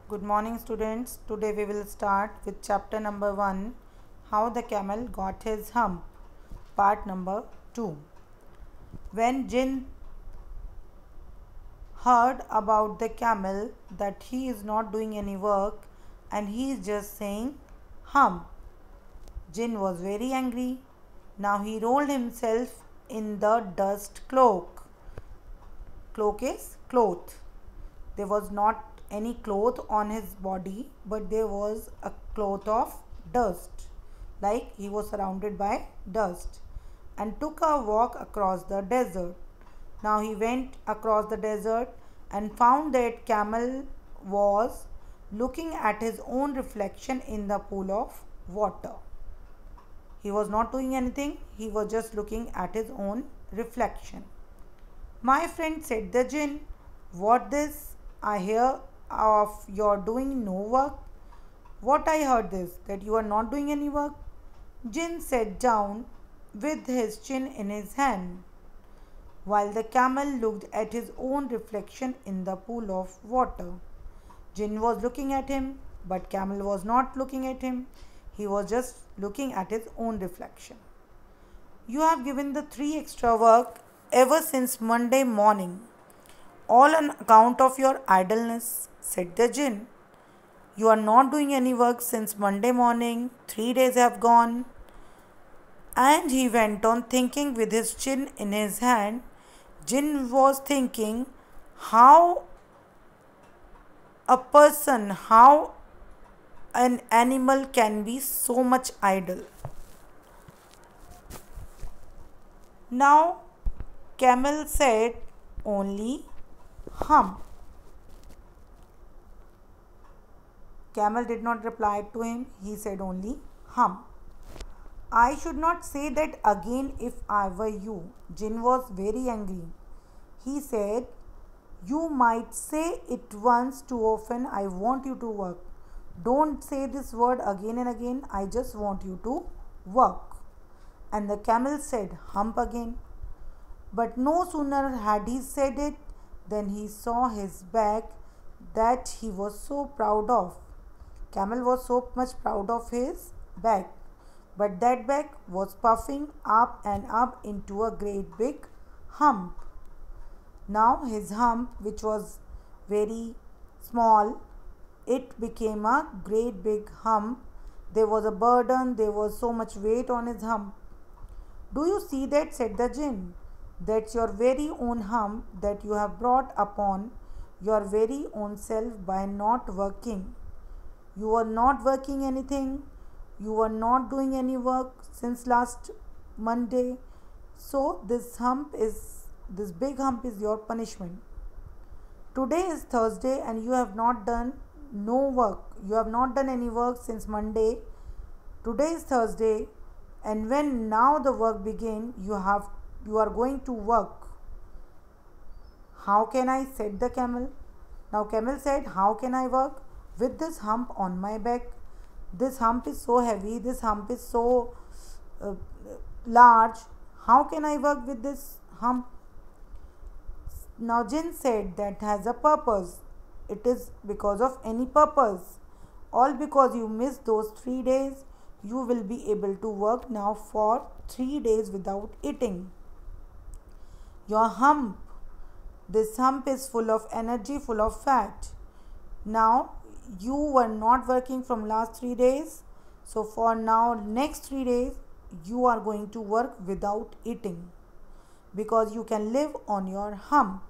Good morning, students. Today we will start with chapter number 1, How the Camel Got His Hump, part number 2. When Jinn heard about the camel, that he is not doing any work and he is just saying hump, Jinn was very angry. Now he rolled himself in the dust cloak. Cloak is cloth. There was not any cloth on his body, but there was a cloth of dust, like he was surrounded by dust, and took a walk across the desert. Now he went across the desert and found that camel was looking at his own reflection in the pool of water. He was not doing anything, he was just looking at his own reflection. My friend, said the Jinn, what this I hear of your doing no work? What I heard this, that you are not doing any work? Jinn sat down with his chin in his hand, while the camel looked at his own reflection in the pool of water. Jinn was looking at him, but camel was not looking at him. He was just looking at his own reflection. You have given the 3 extra work ever since Monday morning, all on account of your idleness, said the Jinn. You are not doing any work since Monday morning. 3 days have gone. And he went on thinking with his chin in his hand. Jinn was thinking how an animal can be so much idle. Now, camel said only hump. Camel did not reply to him. He said only hump. I should not say that again if I were you. Jinn was very angry. He said, you might say it once too often. I want you to work. Don't say this word again and again. I just want you to work. And the camel said hump again. But no sooner had he said it than he saw his back that he was so proud of. Camel was so much proud of his back, but that back was puffing up and up into a great big hump. Now his hump, which was very small, it became a great big hump. There was a burden, there was so much weight on his hump. Do you see that, said the Jinn? That's your very own hump that you have brought upon your very own self by not working. You are not working anything. You are not doing any work since last Monday. So this big hump is your punishment. Today is Thursday and you have not done no work. You have not done any work since Monday. Today is Thursday, and when now the work begin, you are going to work. How can I, said the camel. Now camel said, how can I work with this hump on my back? This hump is so heavy, this hump is so large. How can I work with this hump? Now Jinn said, that has a purpose. It is because of any purpose. All because you missed those 3 days. You will be able to work now for 3 days without eating. Your hump, this hump is full of energy, full of fat. Now you were not working from last 3 days. So for now, next 3 days, you are going to work without eating, because you can live on your hump.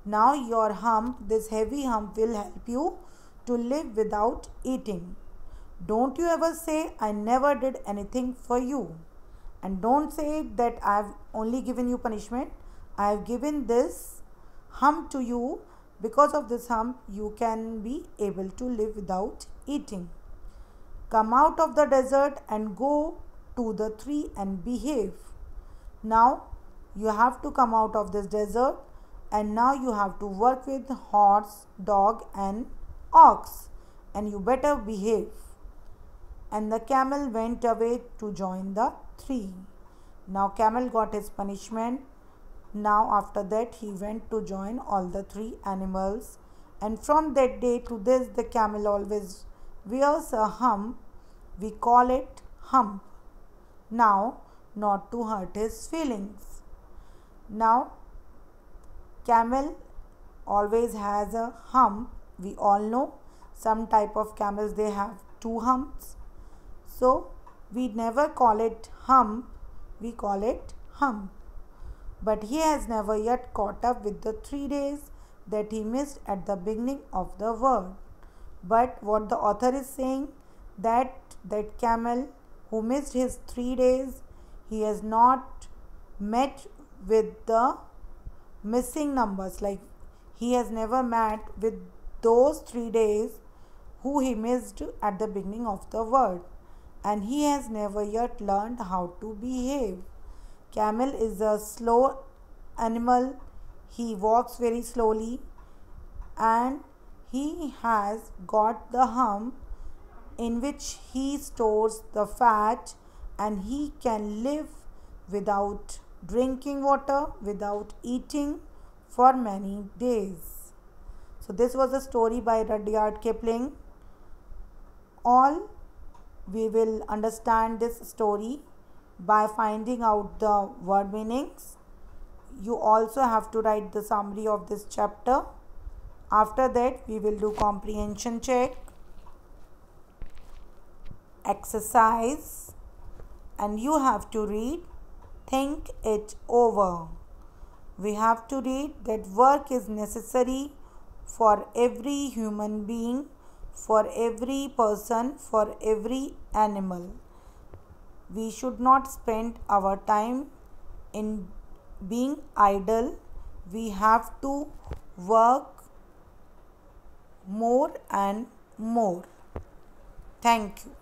Now your hump, this heavy hump, will help you to live without eating. Don't you ever say, I never did anything for you. And don't say that I have only given you punishment. I have given this hump to you. Because of this hump, you can be able to live without eating. Come out of the desert and go to the tree and behave. Now you have to come out of this desert, and now you have to work with horse, dog and ox, and you better behave. And the camel went away to join the tree. Now camel got his punishment. Now after that he went to join all the 3 animals, And from that day to this, the camel always wears a hump. We call it hump. Now, not to hurt his feelings. Now, camel always has a hump. We all know some type of camels, they have two humps. So, we never call it hump, we call it hump. But he has never yet caught up with the 3 days that he missed at the beginning of the world. But what the author is saying, that camel who missed his 3 days, he has not met with the missing numbers. Like he has never met with those 3 days who he missed at the beginning of the world. And he has never yet learned how to behave. Camel is a slow animal. He walks very slowly and he has got the hump in which he stores the fat, and he can live without drinking water, without eating for many days. So this was a story by Rudyard Kipling. All we will understand this story by finding out the word meanings. You also have to write the summary of this chapter. After that, we will do comprehension check, exercise, and you have to read Think It Over. We have to read that work is necessary for every human being, for every person, for every animal. We should not spend our time in being idle. We have to work more and more. Thank you.